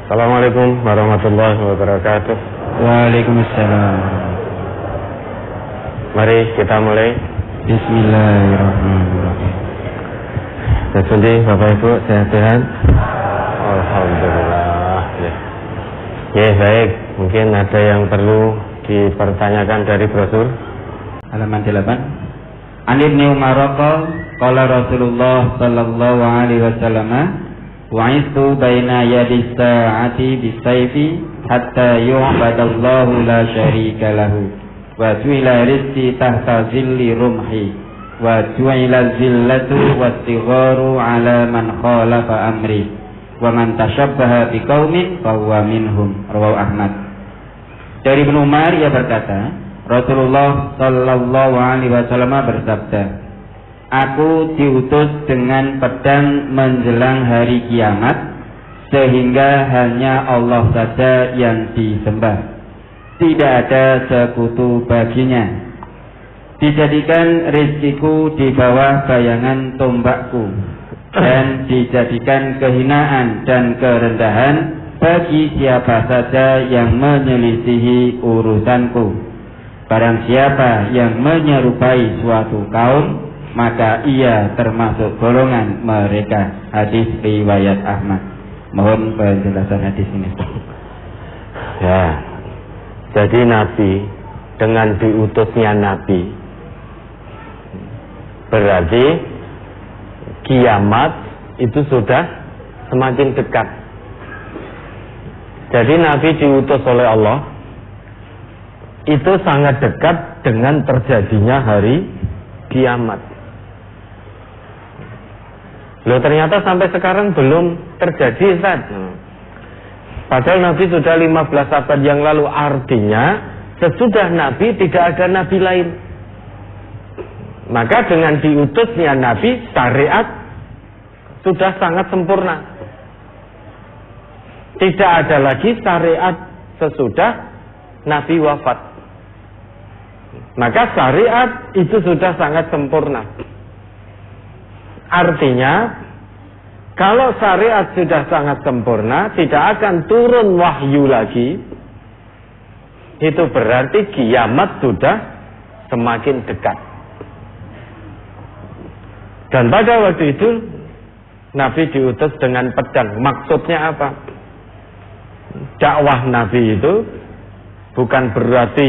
Assalamualaikum warahmatullahi wabarakatuh. Waalaikumsalam. Mari kita mulai. Bismillahirrahmanirrahim. Jadi Bapak Ibu sehat-sehat? Alhamdulillah. Ya, baik. Mungkin ada yang perlu dipertanyakan dari brosur. Halaman 8. An Ibnu Umar qala Rasulullah sallallahu alaihi wasallam wa'istu baina yadis sa'ati bisayfi hatta yu'badallahu la syarika lahu wa ju'ila rizqi tahta zilli rumhi wa ju'ila zillatu wastigharu ala man khalafa amri wa man tashabbaha biqaumin fahuwa minhum. Rawahu Ahmad. Dari Ibnu Umar ia berkata, Rasulullah sallallahu alaihi wasallam bersabda, aku diutus dengan pedang menjelang hari kiamat, sehingga hanya Allah saja yang disembah. Tidak ada sekutu baginya. Dijadikan rizkiku di bawah bayangan tombakku, dan dijadikan kehinaan dan kerendahan bagi siapa saja yang menyelisihi urusanku. Barang siapa yang menyerupai suatu kaum, maka ia termasuk golongan mereka. Hadis riwayat Ahmad. Mohon penjelasan hadis ini. Ya, jadi Nabi dengan diutusnya Nabi berarti kiamat itu sudah semakin dekat. Jadi Nabi diutus oleh Allah itu sangat dekat dengan terjadinya hari kiamat. Loh, ternyata sampai sekarang belum terjadi, Ustaz. Padahal Nabi sudah 15 abad yang lalu. Artinya sesudah Nabi tidak ada Nabi lain. Maka dengan diutusnya Nabi, syariat sudah sangat sempurna. Tidak ada lagi syariat sesudah Nabi wafat. Maka syariat itu sudah sangat sempurna. Artinya, kalau syariat sudah sangat sempurna, tidak akan turun wahyu lagi. Itu berarti kiamat sudah semakin dekat. Dan pada waktu itu, Nabi diutus dengan pedang. Maksudnya apa? Dakwah Nabi itu bukan berarti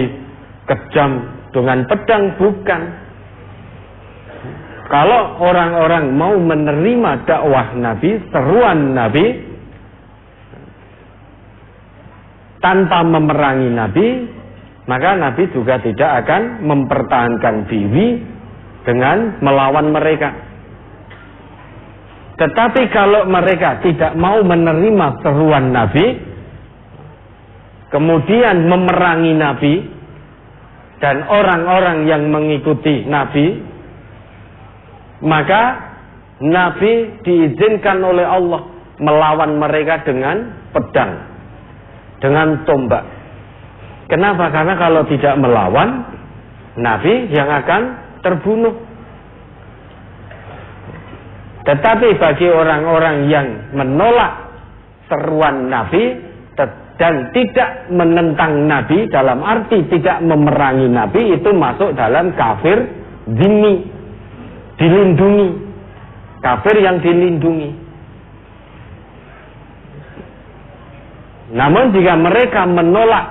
kejam dengan pedang, bukan. Kalau orang-orang mau menerima dakwah Nabi, seruan Nabi, tanpa memerangi Nabi, maka Nabi juga tidak akan mempertahankan diri dengan melawan mereka. Tetapi kalau mereka tidak mau menerima seruan Nabi, kemudian memerangi Nabi, dan orang-orang yang mengikuti Nabi, maka Nabi diizinkan oleh Allah melawan mereka dengan pedang, dengan tombak. Kenapa? Karena kalau tidak melawan, Nabi yang akan terbunuh. Tetapi bagi orang-orang yang menolak seruan Nabi dan tidak menentang Nabi, dalam arti tidak memerangi Nabi, itu masuk dalam kafir zimmi, dilindungi, kafir yang dilindungi. Namun jika mereka menolak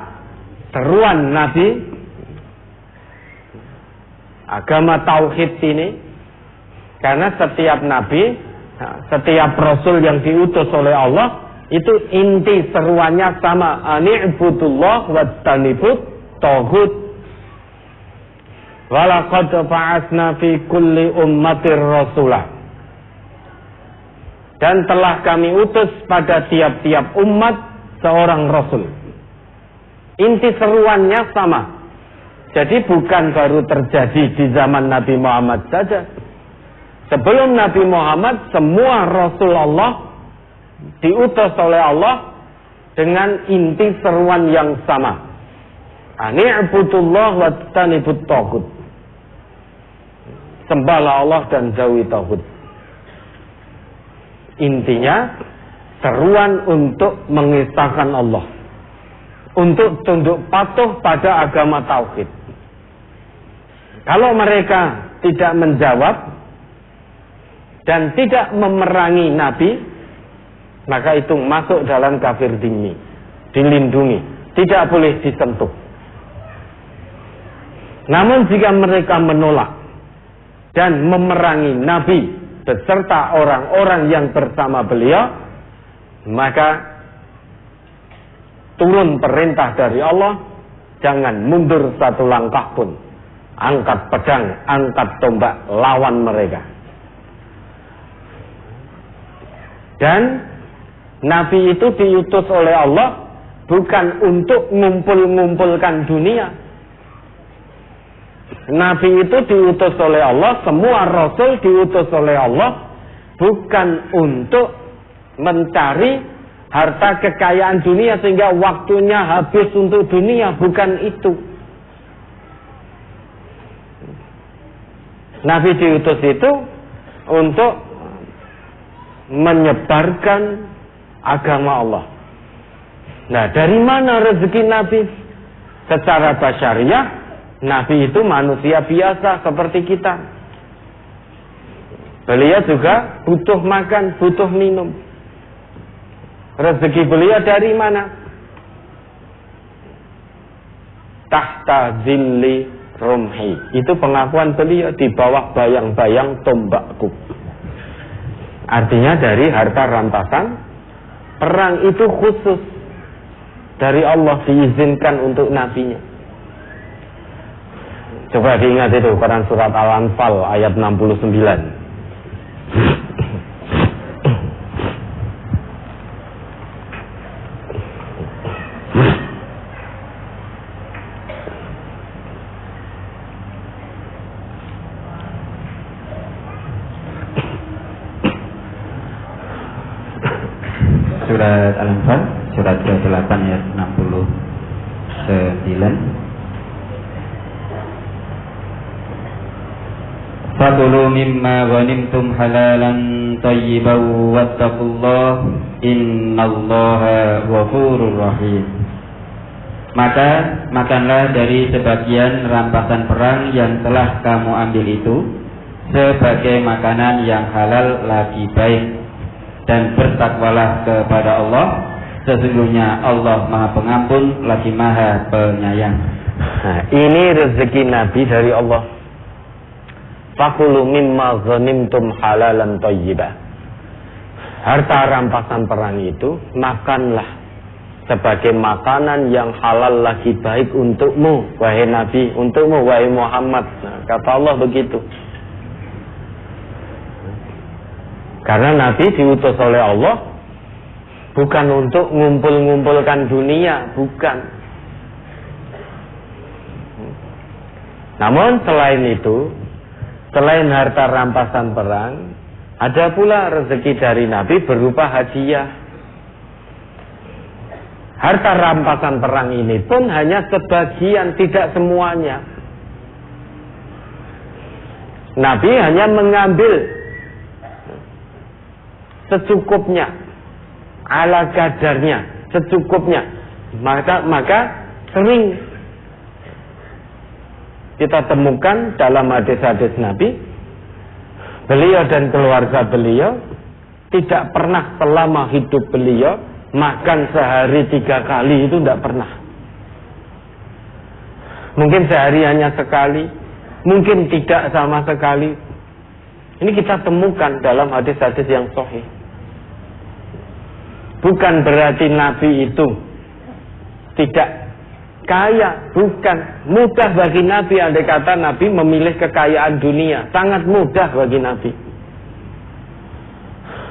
seruan Nabi, agama tauhid ini, karena setiap Nabi, setiap Rasul yang diutus oleh Allah, itu inti seruannya sama, ani'budullah wajtanibut taghut. Walaqad ba'atsna fi kulli ummatir rasulah. Dan telah kami utus pada tiap-tiap umat seorang rasul. Inti seruannya sama. Jadi bukan baru terjadi di zaman Nabi Muhammad saja. Sebelum Nabi Muhammad, semua Rasul Allah diutus oleh Allah dengan inti seruan yang sama. Ani'budullah wajtanibut taghut. Sembahlah Allah dan jauhi taghut. Intinya, seruan untuk mengesahkan Allah, untuk tunduk patuh pada agama tauhid. Kalau mereka tidak menjawab dan tidak memerangi Nabi, maka itu masuk dalam kafir dhimmi, dilindungi, tidak boleh disentuh. Namun jika mereka menolak dan memerangi Nabi beserta orang-orang yang bersama beliau, maka turun perintah dari Allah, jangan mundur satu langkah pun, angkat pedang, angkat tombak, lawan mereka. Dan Nabi itu diutus oleh Allah bukan untuk ngumpul-ngumpulkan dunia. Nabi itu diutus oleh Allah, semua rasul diutus oleh Allah bukan untuk mencari harta kekayaan dunia sehingga waktunya habis untuk dunia, bukan itu. Nabi diutus itu untuk menyebarkan agama Allah. Nah, dari mana rezeki Nabi? Secara basyariah, Nabi itu manusia biasa seperti kita. Beliau juga butuh makan, butuh minum. Rezeki beliau dari mana? Tahta zilli rumhi. Itu pengakuan beliau, di bawah bayang-bayang tombakku. Artinya dari harta rampasan perang itu khusus dari Allah, diizinkan untuk nabinya. Coba diingat itu Quran surat Al-Anfal ayat 69. Surat Al-Anfal, surat ke-8 ayat 69. Fakulu mimma ghanimtum halalan thayyiban wattaqullah innallaha ghafurur rahim. Maka makanlah dari sebagian rampasan perang yang telah kamu ambil itu sebagai makanan yang halal lagi baik, dan bertakwalah kepada Allah, sesungguhnya Allah Maha Pengampun lagi Maha Penyayang. Nah, ini rezeki Nabi dari Allah. Fakulu mimma ghanimtum halalan thayyiban. Harta rampasan perang itu makanlah sebagai makanan yang halal lagi baik untukmu, wahai Nabi, untukmu, wahai Muhammad. Nah, kata Allah begitu. Karena Nabi diutus oleh Allah bukan untuk ngumpul-ngumpulkan dunia, bukan. Namun selain itu, selain harta rampasan perang, ada pula rezeki dari Nabi berupa hadiah. Harta rampasan perang ini pun hanya sebagian, tidak semuanya. Nabi hanya mengambil secukupnya, ala kadarnya, secukupnya. Maka sering kita temukan dalam hadis-hadis Nabi, beliau dan keluarga beliau tidak pernah selama hidup beliau makan sehari 3 kali, itu tidak pernah. Mungkin sehari hanya sekali, mungkin tidak sama sekali. Ini kita temukan dalam hadis-hadis yang sahih. Bukan berarti Nabi itu tidak kaya, bukan. Mudah bagi Nabi, andai kata Nabi memilih kekayaan dunia, sangat mudah bagi Nabi.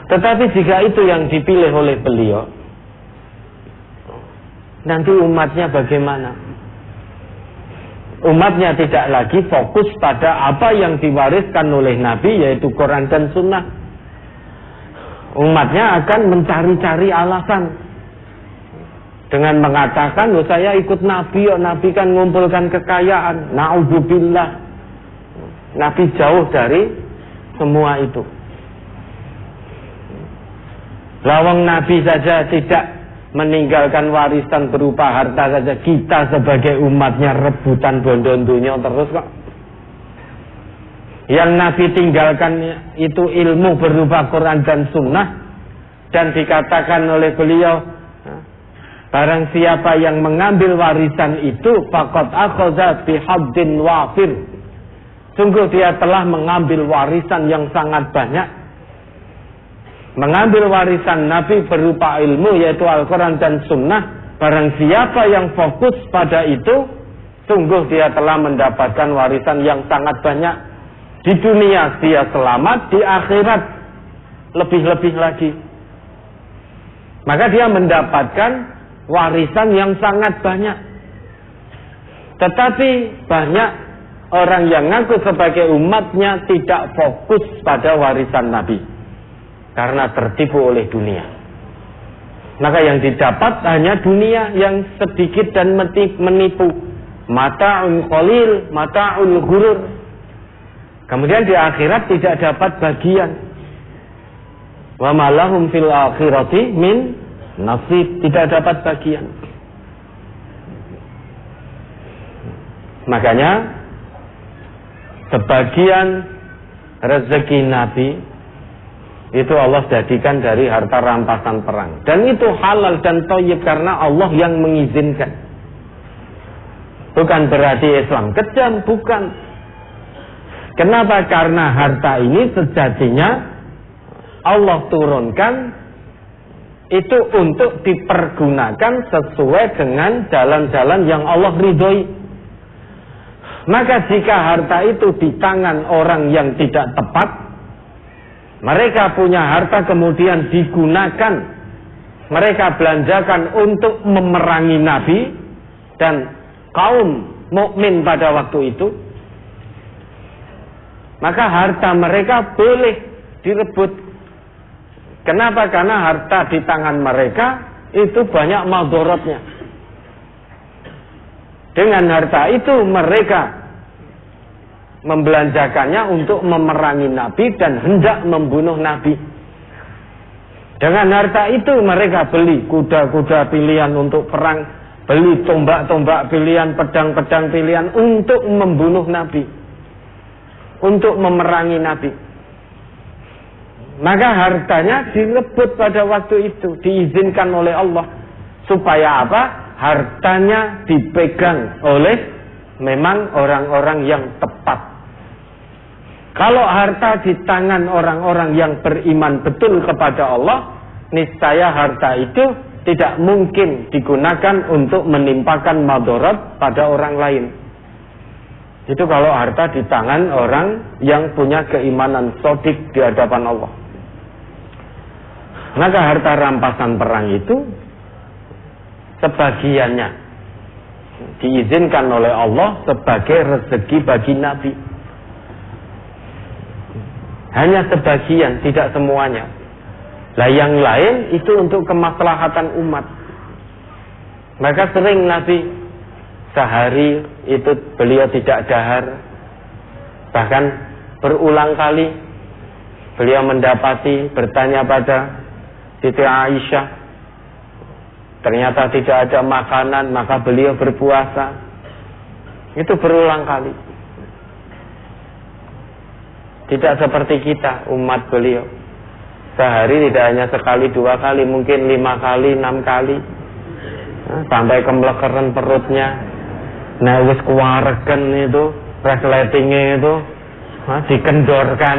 Tetapi jika itu yang dipilih oleh beliau, nanti umatnya bagaimana? Umatnya tidak lagi fokus pada apa yang diwariskan oleh Nabi, yaitu Quran dan Sunnah. Umatnya akan mencari-cari alasan dengan mengatakan, "Oh, saya ikut Nabi, oh, Nabi kan mengumpulkan kekayaan." Na'udzubillah. Nabi jauh dari semua itu. Lawang Nabi saja tidak meninggalkan warisan berupa harta saja, kita sebagai umatnya rebutan bondo-dunya terus kok. Yang Nabi tinggalkan itu ilmu berupa Quran dan Sunnah, dan dikatakan oleh beliau, barang siapa yang mengambil warisan itu faqad akhadha bihaddin wafir, sungguh dia telah mengambil warisan yang sangat banyak. Mengambil warisan Nabi berupa ilmu yaitu Al-Quran dan Sunnah, barang siapa yang fokus pada itu, sungguh dia telah mendapatkan warisan yang sangat banyak. Di dunia dia selamat, di akhirat lebih-lebih lagi. Maka dia mendapatkan warisan yang sangat banyak. Tetapi banyak orang yang ngaku sebagai umatnya tidak fokus pada warisan Nabi, karena tertipu oleh dunia. Maka yang didapat hanya dunia yang sedikit dan menipu. Mata'un qalil, mata'ul ghurur. Kemudian di akhirat tidak dapat bagian. Wa ma lahum fil akhirati min nasib, tidak dapat bagian. Makanya sebagian rezeki Nabi itu Allah jadikan dari harta rampasan perang, dan itu halal dan thayyib karena Allah yang mengizinkan. Bukan berarti Islam kejam, bukan. Kenapa? Karena harta ini sejatinya Allah turunkan itu untuk dipergunakan sesuai dengan jalan-jalan yang Allah ridhoi. Maka jika harta itu di tangan orang yang tidak tepat, mereka punya harta kemudian digunakan, mereka belanjakan untuk memerangi Nabi dan kaum mukmin pada waktu itu, maka harta mereka boleh direbut. Kenapa? Karena harta di tangan mereka itu banyak madharatnya. Dengan harta itu mereka membelanjakannya untuk memerangi Nabi dan hendak membunuh Nabi. Dengan harta itu mereka beli kuda-kuda pilihan untuk perang, beli tombak-tombak pilihan, pedang-pedang pilihan untuk membunuh Nabi, untuk memerangi Nabi. Maka hartanya direbut pada waktu itu, diizinkan oleh Allah. Supaya apa? Hartanya dipegang oleh memang orang-orang yang tepat. Kalau harta di tangan orang-orang yang beriman betul kepada Allah, niscaya harta itu tidak mungkin digunakan untuk menimpakan madharat pada orang lain. Itu kalau harta di tangan orang yang punya keimanan shadiq di hadapan Allah. Maka harta rampasan perang itu sebagiannya diizinkan oleh Allah sebagai rezeki bagi Nabi. Hanya sebagian, tidak semuanya. Lah yang lain itu untuk kemaslahatan umat. Maka sering Nabi sehari itu beliau tidak dahar. Bahkan berulang kali beliau mendapati, bertanya pada Siti Aisyah, ternyata tidak ada makanan, maka beliau berpuasa. Itu berulang kali. Tidak seperti kita, umat beliau. Sehari tidak hanya sekali, dua kali, mungkin 5 kali, 6 kali. Sampai kemlekeren perutnya. Nah, wis kuwaregen itu, resletingnya itu dikendorkan.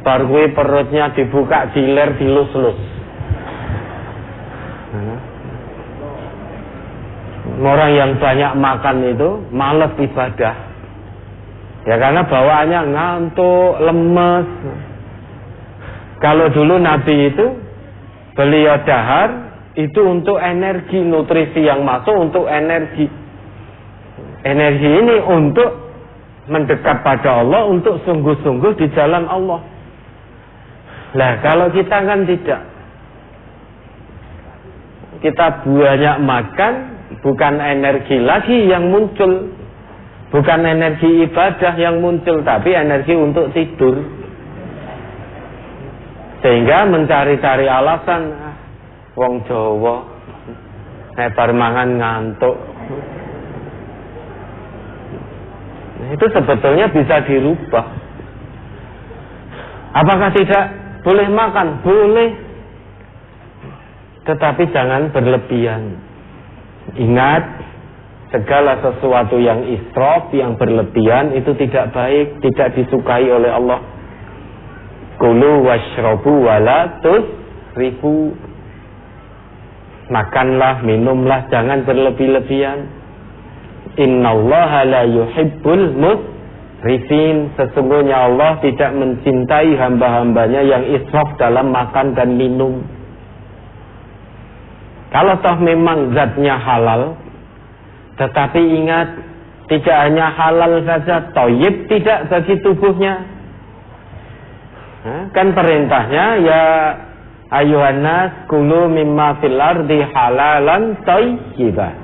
Baru perutnya dibuka, diler, dilus-lus. Orang yang banyak makan itu malas ibadah. Ya karena bawaannya ngantuk, lemes. Kalau dulu Nabi itu beliau dahar itu untuk energi, nutrisi yang masuk untuk energi. Energi ini untuk mendekat pada Allah, untuk sungguh-sungguh di jalan Allah. Nah, kalau kita kan tidak. Kita banyak makan, bukan energi lagi yang muncul, bukan energi ibadah yang muncul, tapi energi untuk tidur. Sehingga mencari-cari alasan, wong Jawa nek bar mangan ngantuk. Itu sebetulnya bisa dirubah. Apakah tidak boleh makan? Boleh. Tetapi jangan berlebihan. Ingat, segala sesuatu yang israf, yang berlebihan itu tidak baik, tidak disukai oleh Allah. Kulu washrobu wala tusrifu. Makanlah, minumlah, jangan berlebih-lebihan. Innallaha la yuhibbul musrifin. Sesungguhnya Allah tidak mencintai hamba-hambanya yang israf dalam makan dan minum. Kalau toh memang zatnya halal, tetapi ingat, tidak hanya halal saja, thayyib tidak bagi tubuhnya. Kan perintahnya, ya ayuhan nas kulu mimma fil ardi halalan thayyiban.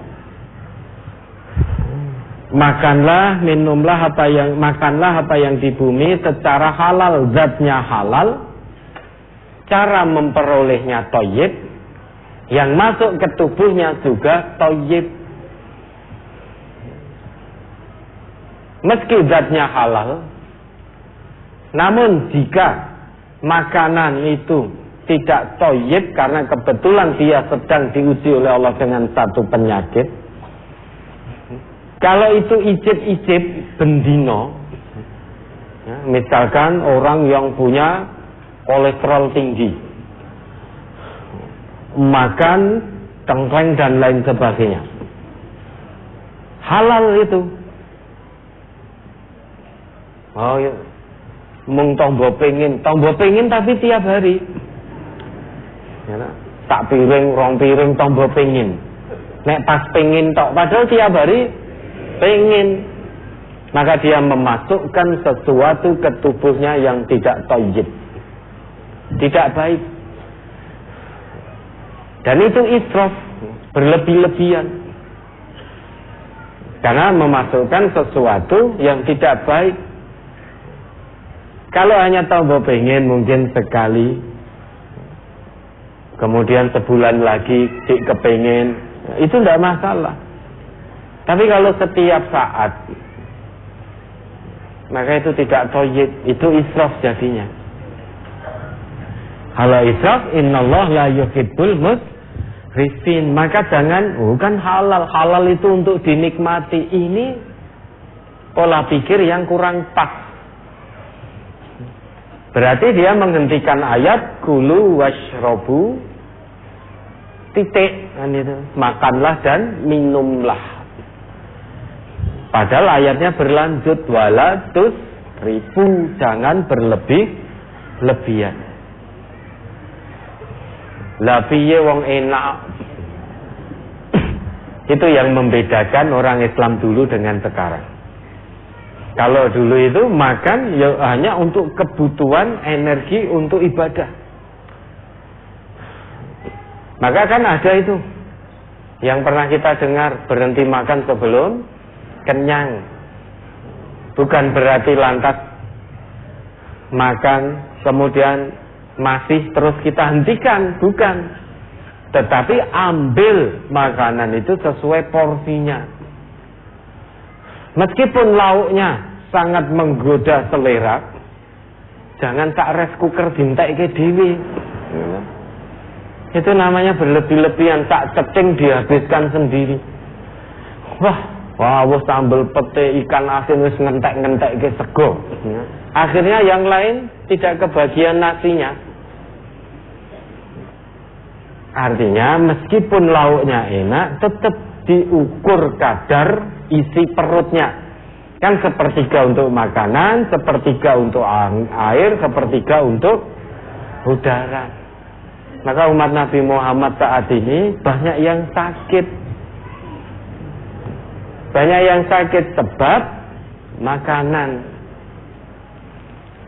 Makanlah, minumlah makanlah apa yang di bumi secara halal, zatnya halal, cara memperolehnya thayyib, yang masuk ke tubuhnya juga thayyib. Meski zatnya halal, namun jika makanan itu tidak thayyib karena kebetulan dia sedang diuji oleh Allah dengan satu penyakit, kalau itu icip-icip bendino, ya, misalkan orang yang punya kolesterol tinggi, makan cengkleng dan lain sebagainya, halal itu. Oh ya, mung tombo pengin tapi tiap hari, ya, tak piring, rong piring tombo pengin, nek pas pengin tok, padahal tiap hari pengin, maka dia memasukkan sesuatu ke tubuhnya yang tidak thayyib, tidak baik, dan itu israf, berlebih-lebihan, karena memasukkan sesuatu yang tidak baik. Kalau hanya tombo pengen mungkin sekali, kemudian sebulan lagi kepengen, itu tidak masalah. Tapi kalau setiap saat, maka itu tidak thayyib, itu israf jadinya. Kalau israf, innallaha la yuhibbul musrifin, maka jangan, bukan halal. Halal itu untuk dinikmati. Ini pola pikir yang kurang pas. Berarti dia menghentikan ayat kulu washrobu titik, kan itu, makanlah dan minumlah. Padahal ayatnya berlanjut wala tusrifu, jangan berlebih-lebihan. Lah piye wong enak. Itu yang membedakan orang Islam dulu dengan sekarang. Kalau dulu itu makan ya hanya untuk kebutuhan energi untuk ibadah. Maka kan ada itu yang pernah kita dengar, berhenti makan sebelum kenyang. Bukan berarti lantas makan kemudian masih terus kita hentikan, bukan. Tetapi ambil makanan itu sesuai porsinya. Meskipun lauknya sangat menggoda selera, jangan tak rice cooker dintek ke dewi. Itu namanya berlebih-lebihan, tak ceting dihabiskan sendiri. Wah, sambal pete, ikan asin wis ngentek-ngentek ke sego. Akhirnya yang lain tidak kebagian nasinya. Artinya meskipun lauknya enak, tetap diukur kadar isi perutnya. Kan sepertiga untuk makanan, sepertiga untuk air, sepertiga untuk udara. Maka umat Nabi Muhammad saat ini banyak yang sakit. Banyak yang sakit sebab makanan.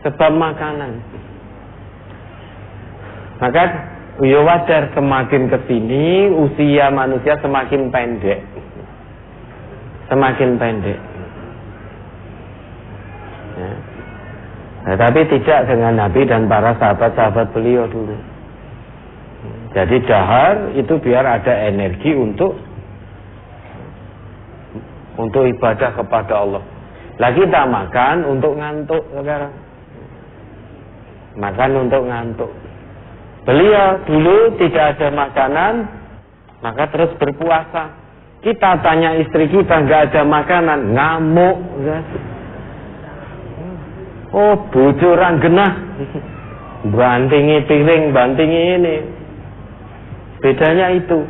Sebab makanan. Maka ya wajar, semakin kesini usia manusia semakin pendek. Semakin pendek. Ya. Nah, tapi tidak dengan Nabi dan para sahabat-sahabat beliau dulu. Jadi dahar itu biar ada energi untuk ibadah kepada Allah. Lah kita makan untuk ngantuk sekarang. Makan untuk ngantuk. Beliau dulu tidak ada makanan, maka terus berpuasa. Kita tanya istri kita nggak ada makanan, ngamuk. Oh, bocoran genah. Bantingi piring, bantingi ini. Bedanya itu.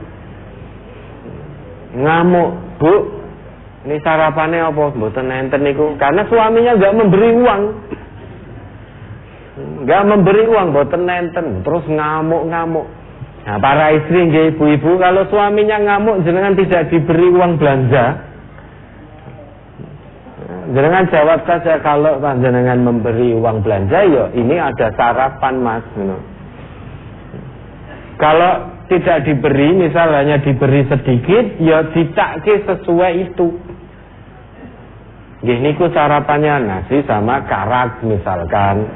Ngamuk, Bu. Ini sarapannya apa? Mboten enten niku. Karena suaminya nggak memberi uang. Nggak memberi uang, mboten enten. Terus ngamuk-ngamuk. Nah, para istri nggih ibu-ibu, kalau suaminya ngamuk jenengan tidak diberi uang belanja. Jenengan jawab saja, kalau jenengan memberi uang belanja, ya ini ada sarapan Mas. Kalau tidak diberi, misal hanya diberi sedikit, ya ditakke sesuai itu. Nggih niku sarapannya nasi sama karak misalkan.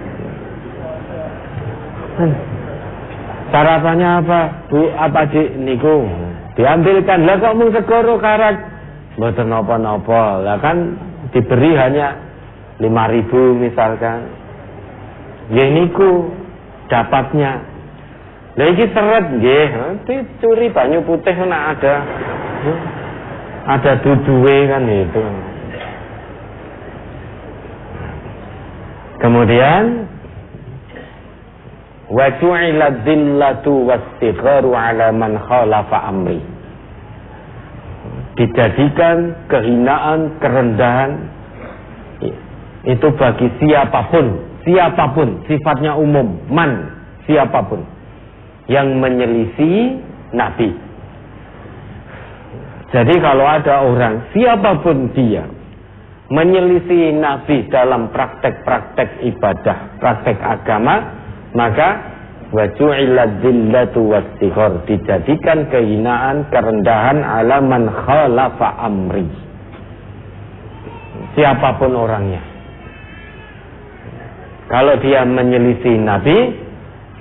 Sarapannya apa? Bu, apa Dik niku? Diambilkan. Lah kok mung segoro karak? Mboten napa-napa. Lah kan diberi hanya 5.000 misalkan. Nggih niku dapatnya. Lah iki seret nggih, dicuri banyu putih nek ada duduwe kan itu. Kemudian wa ju'ila dhillatu wastigharu 'ala man khalafa amri. Dijadikan kehinaan, kerendahan itu bagi siapapun, sifatnya umum, siapapun yang menyelisih Nabi. Jadi kalau ada orang, siapapun dia, menyelisih Nabi dalam praktek-praktek ibadah, praktek agama, maka waju'ilad dhillatu wastighar, dijadikan kehinaan, kerendahan ala man khalafa amri. Siapapun orangnya, kalau dia menyelisih Nabi,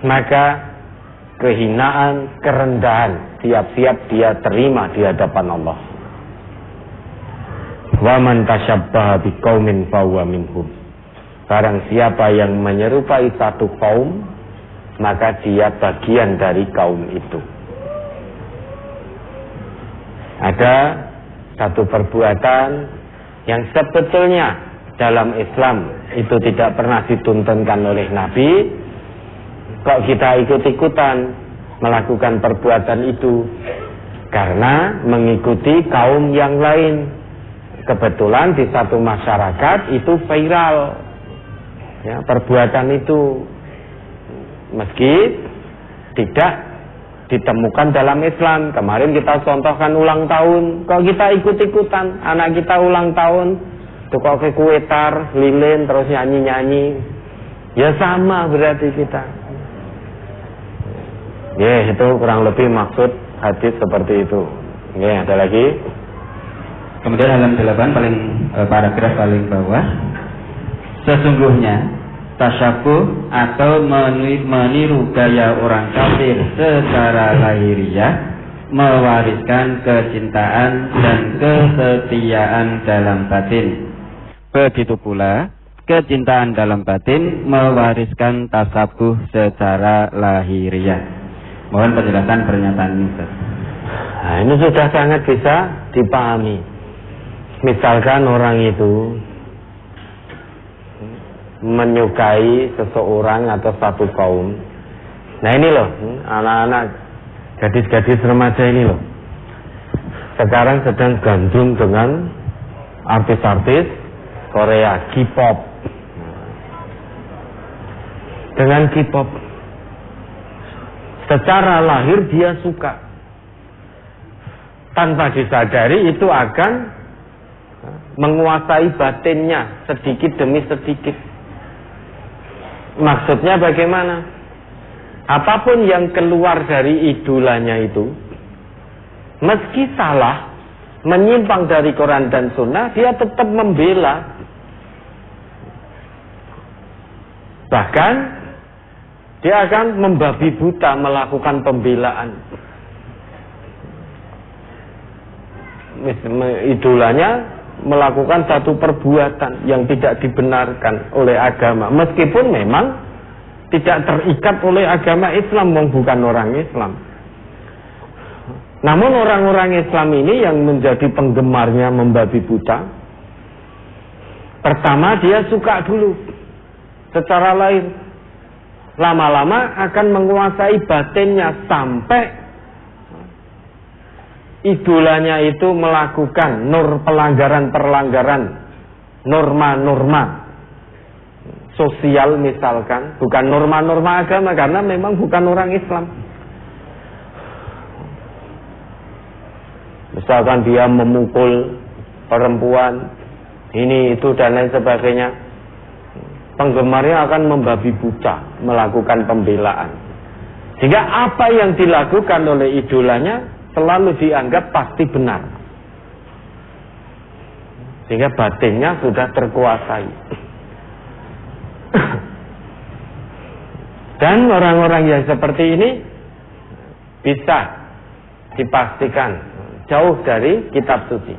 maka kehinaan, kerendahan siap-siap dia terima di hadapan Allah. Wa man tasyabbaha biqaumin fahuwa minhum. Barang siapa yang menyerupai satu kaum, maka dia bagian dari kaum itu. Ada satu perbuatan yang sebetulnya dalam Islam itu tidak pernah dituntunkan oleh Nabi, kok kita ikut-ikutan melakukan perbuatan itu karena mengikuti kaum yang lain. Kebetulan di satu masyarakat itu viral ya, perbuatan itu, meski tidak ditemukan dalam Islam. Kemarin kita contohkan ulang tahun, kok kita ikut-ikutan, anak kita ulang tahun tukok ke kue tar, lilin, terus nyanyi-nyanyi, ya sama berarti kita. Ya itu kurang lebih maksud hadis seperti itu. Ya, ada lagi. Kemudian halaman 8 paragraf paling bawah. Sesungguhnya tasyabuh atau meniru gaya orang kafir secara lahiriah mewariskan kecintaan dan kesetiaan dalam batin. Begitu pula kecintaan dalam batin mewariskan tasyabuh secara lahiriah. Mohon penjelasan pernyataan ini, Ustaz. Nah, ini sudah sangat bisa dipahami. Misalkan orang itu menyukai seseorang atau satu kaum. Nah ini loh, anak-anak, gadis-gadis remaja ini loh, sekarang sedang gandrung dengan artis-artis Korea, K-pop. Dengan K-pop, secara lahir dia suka. Tanpa disadari itu akan menguasai batinnya sedikit demi sedikit. Maksudnya bagaimana? Apapun yang keluar dari idolanya itu, meski salah, menyimpang dari Quran dan Sunnah, dia tetap membela. Bahkan dia akan membabi buta melakukan pembelaan. Idolanya melakukan satu perbuatan yang tidak dibenarkan oleh agama, meskipun memang tidak terikat oleh agama Islam, bukan orang Islam. Namun orang-orang Islam ini yang menjadi penggemarnya membabi buta, pertama dia suka dulu secara lahir, lama-lama akan menguasai batinnya sampai idolanya itu melakukan pelanggaran-pelanggaran norma-norma sosial misalkan, bukan norma-norma agama karena memang bukan orang Islam. Misalkan dia memukul perempuan, ini itu dan lain sebagainya, penggemarnya akan membabi buta melakukan pembelaan, sehingga apa yang dilakukan oleh idolanya selalu dianggap pasti benar, sehingga batinnya sudah terkuasai. Dan orang-orang yang seperti ini bisa dipastikan jauh dari kitab suci.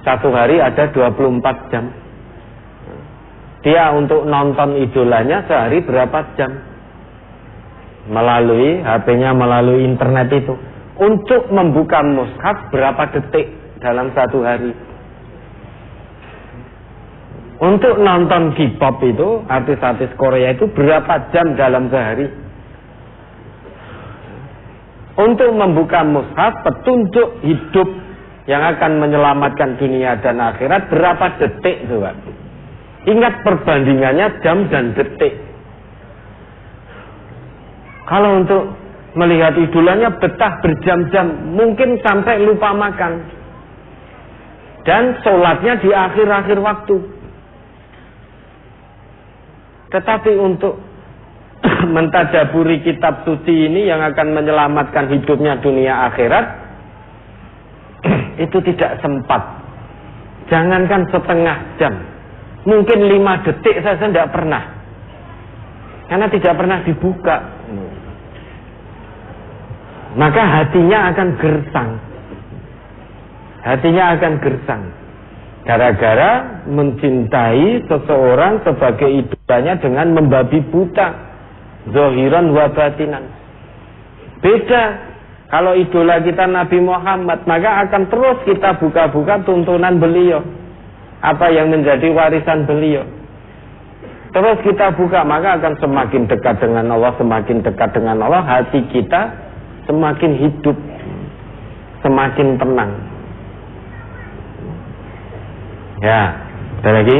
Satu hari ada 24 jam. Dia untuk nonton idolanya sehari berapa jam? Melalui HP-nya, melalui internet itu. Untuk membuka mushaf berapa detik dalam satu hari? Untuk nonton K-pop itu, artis-artis Korea itu berapa jam dalam sehari? Untuk membuka mushaf, petunjuk hidup yang akan menyelamatkan dunia dan akhirat, berapa detik coba? Ingat perbandingannya jam dan detik. Kalau untuk melihat idolanya betah berjam-jam, mungkin sampai lupa makan. Dan sholatnya di akhir-akhir waktu. Tetapi untuk mentadaburi kitab suci ini yang akan menyelamatkan hidupnya dunia akhirat, itu tidak sempat. Jangankan setengah jam, mungkin 5 detik saja tidak pernah, karena tidak pernah dibuka. Maka hatinya akan gersang. Hatinya akan gersang gara-gara mencintai seseorang sebagai idolanya dengan membabi buta, zahiran wa batinan. Beda kalau idola kita Nabi Muhammad, maka akan terus kita buka-buka tuntunan beliau, apa yang menjadi warisan beliau. Terus kita buka, maka akan semakin dekat dengan Allah, semakin dekat dengan Allah, hati kita semakin hidup, semakin tenang. Ya, ada lagi?